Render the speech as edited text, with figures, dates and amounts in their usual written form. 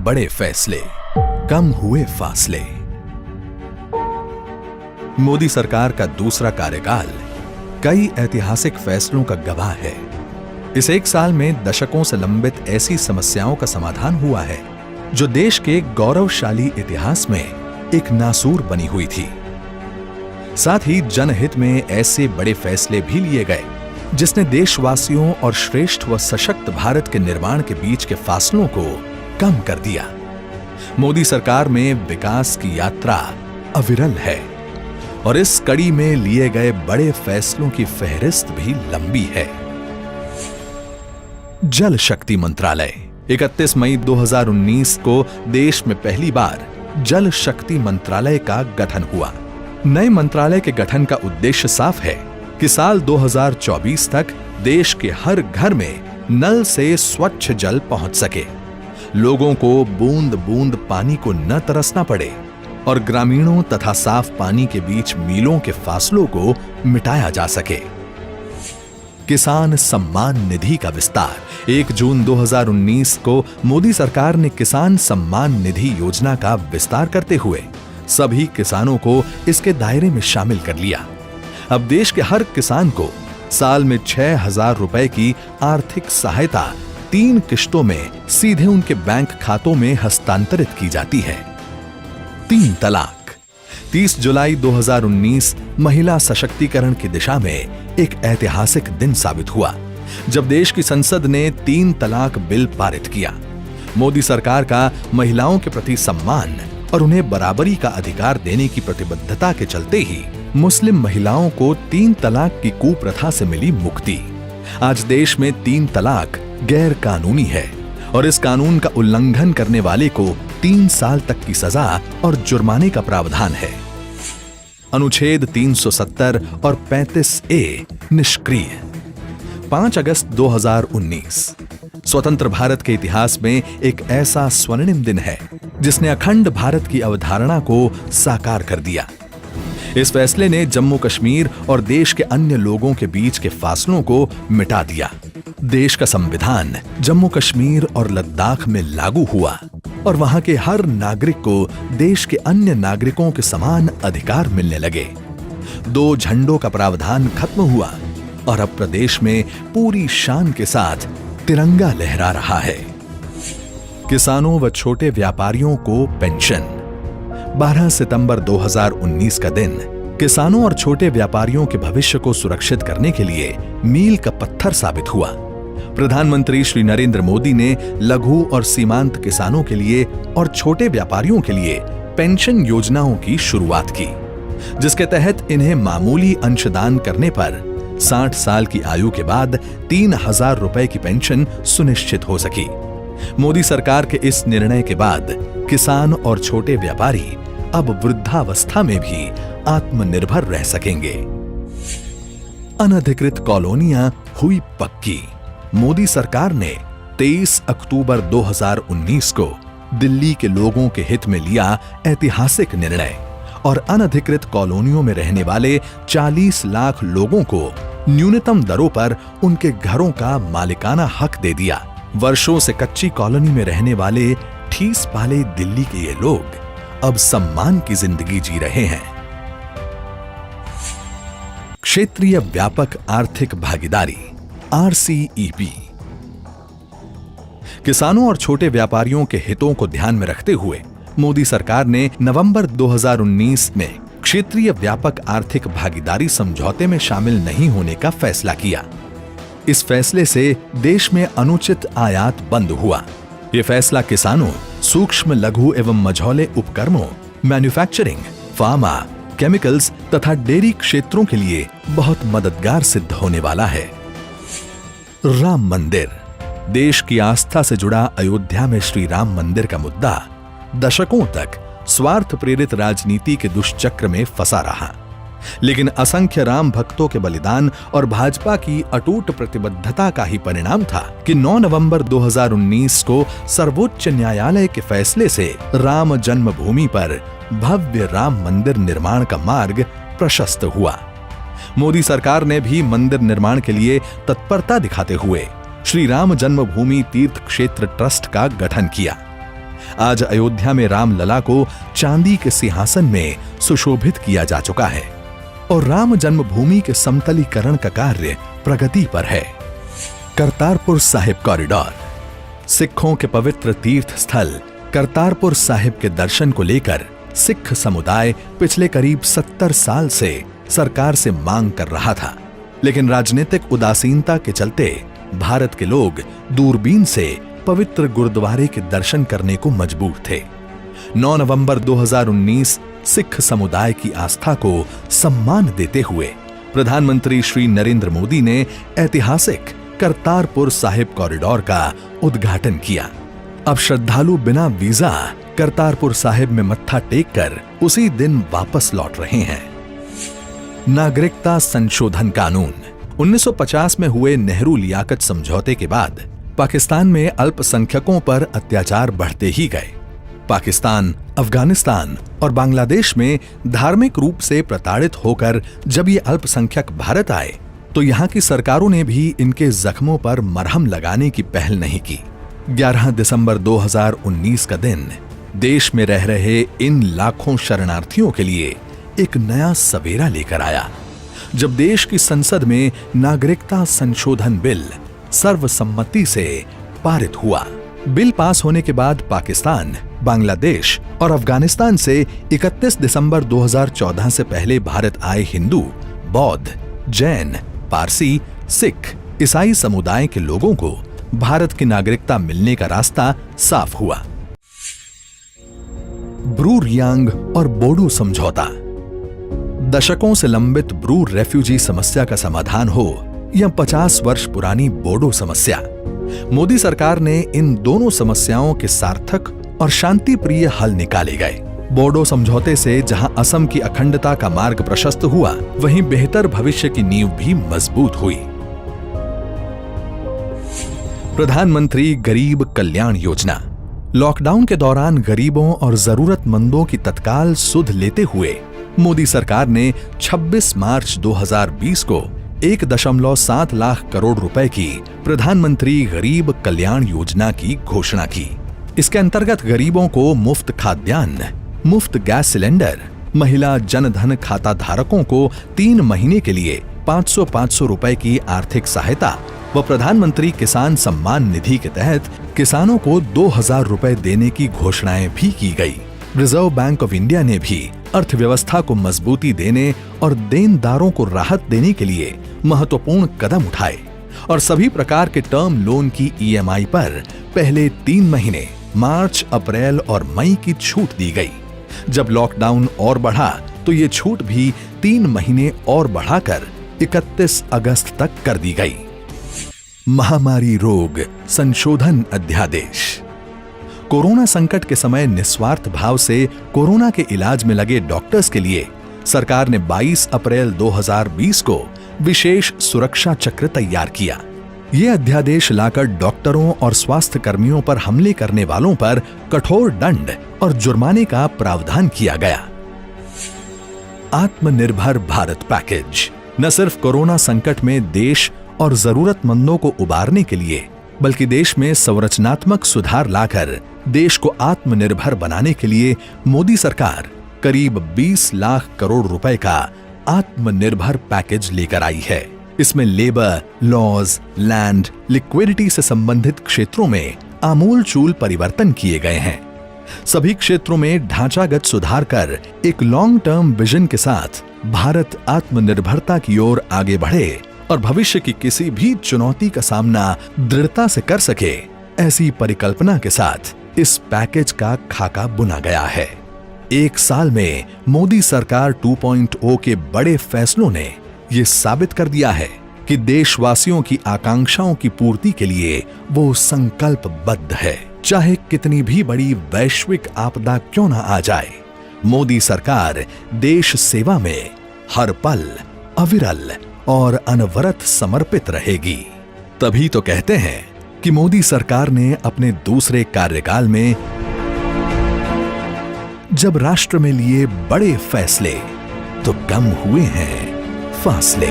बड़े फैसले, कम हुए फासले। मोदी सरकार का दूसरा कार्यकाल कई ऐतिहासिक फैसलों का गवाह है। इस एक साल में दशकों से लंबित ऐसी समस्याओं का समाधान हुआ है जो देश के गौरवशाली इतिहास में एक नासूर बनी हुई थी। साथ ही जनहित में ऐसे बड़े फैसले भी लिए गए जिसने देशवासियों और श्रेष्ठ व सशक्त भारत के निर्माण के बीच के फासलों को कम कर दिया। मोदी सरकार में विकास की यात्रा अविरल है और इस कड़ी में लिए गए बड़े फैसलों की फहरिस्त भी लंबी है। जल शक्ति मंत्रालय 31 मई 2019 को देश में पहली बार जल शक्ति मंत्रालय का गठन हुआ। नए मंत्रालय के गठन का उद्देश्य साफ है कि साल 2024 तक देश के हर घर में नल से स्वच्छ जल पहुंच सके, लोगों को बूंद बूंद पानी को न तरसना पड़े और ग्रामीणों तथा साफ पानी के बीच मीलों के फासलों को मिटाया जा सके। किसान सम्मान निधि का विस्तार 1 जून 2019 को मोदी सरकार ने किसान सम्मान निधि योजना का विस्तार करते हुए सभी किसानों को इसके दायरे में शामिल कर लिया। अब देश के हर किसान को साल में 6,000 रुपए की आर्थिक सहायता 3 किश्तों में सीधे उनके बैंक खातों में हस्तांतरित की जाती है। 3 तलाक 30 जुलाई 2019 महिला सशक्तिकरण की दिशा में एक ऐतिहासिक दिन साबित हुआ जब देश की संसद ने 3 तलाक बिल पारित किया। मोदी सरकार का महिलाओं के प्रति सम्मान और उन्हें बराबरी का अधिकार देने की प्रतिबद्धता के चलते ही मुस्लिम महिलाओं को 3 तलाक की कुप्रथा से मिली मुक्ति। आज देश में 3 तलाक गैर कानूनी है और इस कानून का उल्लंघन करने वाले को 3 साल तक की सजा और जुर्माने का प्रावधान है। अनुच्छेद 370 और 35A निष्क्रिय। 5 अगस्त 2019 स्वतंत्र भारत के इतिहास में एक ऐसा स्वर्णिम दिन है जिसने अखंड भारत की अवधारणा को साकार कर दिया। इस फैसले ने जम्मू कश्मीर और देश के अन्य लोगों के बीच के फासलों को मिटा दिया। देश का संविधान जम्मू कश्मीर और लद्दाख में लागू हुआ और वहां के हर नागरिक को देश के अन्य नागरिकों के समान अधिकार मिलने लगे। 2 झंडों का प्रावधान खत्म हुआ और अब प्रदेश में पूरी शान के साथ तिरंगा लहरा रहा है। किसानों व छोटे व्यापारियों को पेंशन। 12 सितंबर 2019 का दिन किसानों और छोटे व्यापारियों के भविष्य को सुरक्षित करने के लिए मील का पत्थर साबित हुआ। प्रधानमंत्री श्री नरेंद्र मोदी ने लघु और सीमांत किसानों के लिए और छोटे व्यापारियों के लिए पेंशन योजनाओं की शुरुआत की, जिसके तहत इन्हें मामूली अंशदान करने पर 60 साल की आयु के बाद 3,000 रुपए की पेंशन सुनिश्चित हो सकी। मोदी सरकार के इस निर्णय के बाद किसान और छोटे व्यापारी अब वृद्धावस्था में भी आत्मनिर्भर रह सकेंगे। अनधिकृत कॉलोनियां हुई पक्की। मोदी सरकार ने 23 अक्टूबर 2019 को दिल्ली के लोगों के हित में लिया ऐतिहासिक निर्णय और अनधिकृत कॉलोनियों में रहने वाले 40 लाख लोगों को न्यूनतम दरों पर उनके घरों का मालिकाना हक दे दिया। वर्षों से कच्ची कॉलोनी में रहने वाले ठीस पाले दिल्ली के ये लोग अब सम्मान की जिंदगी जी रहे हैं। क्षेत्रीय व्यापक आर्थिक भागीदारी RCEP। किसानों और छोटे व्यापारियों के हितों को ध्यान में रखते हुए मोदी सरकार ने नवंबर 2019 में क्षेत्रीय व्यापक आर्थिक भागीदारी समझौते में शामिल नहीं होने का फैसला किया। इस फैसले से देश में अनुचित आयात बंद हुआ। यह फैसला किसानों, सूक्ष्म लघु एवं मझौले उपक्रमों, मैन्युफैक्चरिंग, फार्मा, केमिकल्स तथा डेयरी क्षेत्रों के लिए बहुत मददगार सिद्ध होने वाला है। राम मंदिर। देश की आस्था से जुड़ा अयोध्या में श्री राम मंदिर का मुद्दा दशकों तक स्वार्थ प्रेरित राजनीति के दुष्चक्र में फंसा रहा, लेकिन असंख्य राम भक्तों के बलिदान और भाजपा की अटूट प्रतिबद्धता का ही परिणाम था कि 9 नवंबर 2019 को सर्वोच्च न्यायालय के फैसले से राम जन्मभूमि पर भव्य राम मंदिर निर्माण का मार्ग प्रशस्त हुआ। मोदी सरकार ने भी मंदिर निर्माण के लिए तत्परता दिखाते हुए श्री राम जन्मभूमि तीर्थ क्षेत्र ट्रस्ट का गठन किया। आज अयोध्या में रामलला को चांदी के सिंहासन में सुशोभित किया जा चुका है और राम जन्मभूमि के समतलीकरण का कार्य प्रगति पर है। करतारपुर साहिब कॉरिडोर। सिखों के पवित्र तीर्थ स्थल करतारपुर साहिब के दर्शन को लेकर सिख समुदाय पिछले करीब 70 साल से सरकार से मांग कर रहा था, लेकिन राजनीतिक उदासीनता के चलते भारत के लोग दूरबीन से पवित्र गुरुद्वारे के दर्शन करने को मजबूर थे। 9 नवंबर 2019 सिख समुदाय की आस्था को सम्मान देते हुए प्रधानमंत्री श्री नरेंद्र मोदी ने ऐतिहासिक करतारपुर साहिब कॉरिडोर का उद्घाटन किया। अब श्रद्धालु बिना वीजा करतारपुर साहिब में मत्था टेक कर उसी दिन वापस लौट रहे हैं। नागरिकता संशोधन कानून। 1950 में हुए नेहरू लियाकत समझौते के बाद पाकिस्तान में अल्पसंख्यकों पर अत्याचार बढ़ते ही गए। पाकिस्तान, अफगानिस्तान और बांग्लादेश में धार्मिक रूप से प्रताड़ित होकर जब ये अल्पसंख्यक भारत आए तो यहाँ की सरकारों ने भी इनके जख्मों पर मरहम लगाने की पहल नहीं की। 11 दिसंबर 2019 का दिन देश में रह रहे इन लाखों शरणार्थियों के लिए एक नया सवेरा लेकर आया, जब देश की संसद में नागरिकता संशोधन बिल सर्वसम्मति से पारित हुआ। बिल पास होने के बाद पाकिस्तान, बांग्लादेश और अफगानिस्तान से 31 दिसंबर 2014 से पहले भारत आए हिंदू, बौद्ध, जैन, पारसी, सिख, ईसाई समुदाय के लोगों को भारत की नागरिकता मिलने का रास्ता साफ हुआ। ब्रू रियांग और बोडो समझौता। दशकों से लंबित ब्रू रेफ्यूजी समस्या का समाधान हो या 50 वर्ष पुरानी बोडो समस्या, मोदी सरकार ने इन दोनों समस्याओं के सार्थक और शांतिप्रिय हल निकाले गए। बोडो समझौते से जहां असम की अखंडता का मार्ग प्रशस्त हुआ, वहीं बेहतर भविष्य की नींव भी मजबूत हुई। प्रधानमंत्री गरीब कल्याण योजना। लॉकडाउन के दौरान गरीबों और जरूरतमंदों की तत्काल सुध लेते हुए मोदी सरकार ने 26 मार्च 2020 को 1.7 लाख करोड़ रुपए की प्रधानमंत्री गरीब कल्याण योजना की घोषणा की। इसके अंतर्गत गरीबों को मुफ्त खाद्यान्न, मुफ्त गैस सिलेंडर, महिला जनधन खाता धारकों को 3 महीने के लिए 500 रुपए की आर्थिक सहायता व प्रधानमंत्री किसान सम्मान निधि के तहत किसानों को 2000 रुपए देने की घोषणाएं भी की गई। रिजर्व बैंक ऑफ इंडिया ने भी अर्थव्यवस्था को मजबूती देने और देनदारों को राहत देने के लिए महत्वपूर्ण कदम उठाए और सभी प्रकार के टर्म लोन की EMI पर पहले 3 महीने मार्च, अप्रैल और मई की छूट दी गई। जब लॉकडाउन और बढ़ा तो ये छूट भी 3 महीने और बढ़ाकर 31 अगस्त तक कर दी गई। महामारी रोग संशोधन अध्यादेश। कोरोना संकट के समय निस्वार्थ भाव से कोरोना के इलाज में लगे डॉक्टर्स के लिए सरकार ने 22 अप्रैल 2020 को विशेष सुरक्षा चक्र तैयार किया। ये अध्यादेश लाकर डॉक्टरों और स्वास्थ्य कर्मियों पर हमले करने वालों पर कठोर दंड और जुर्माने का प्रावधान किया गया। आत्मनिर्भर भारत पैकेज न सिर्फ कोरोना संकट में देश और जरूरतमंदों को उबारने के लिए, बल्कि देश में संरचनात्मक सुधार लाकर देश को आत्मनिर्भर बनाने के लिए मोदी सरकार करीब 20 लाख करोड़ रुपए का आत्मनिर्भर पैकेज लेकर आई है। इसमें लेबर, लॉज, लैंड, लिक्विडिटी से संबंधित क्षेत्रों में आमूलचूल परिवर्तन किए गए हैं। सभी क्षेत्रों में ढांचागत सुधार कर एक लॉन्ग टर्म विजन के साथ भारत आत्मनिर्भरता की ओर आगे बढ़े और भविष्य की किसी भी चुनौती का सामना दृढ़ता से कर सके, ऐसी परिकल्पना के साथ इस पैकेज का खाका बुना गया है। 1 साल में मोदी सरकार 2.0 के बड़े फैसलों ने ये साबित कर दिया है कि देशवासियों की आकांक्षाओं की पूर्ति के लिए वो संकल्पबद्ध है। चाहे कितनी भी बड़ी वैश्विक आपदा क्यों न आ जाए, मोदी सरकार देश सेवा में हर पल अविरल और अनवरत समर्पित रहेगी। तभी तो कहते हैं कि मोदी सरकार ने अपने दूसरे कार्यकाल में जब राष्ट्र में लिए बड़े फैसले तो कम हुए हैं फासले।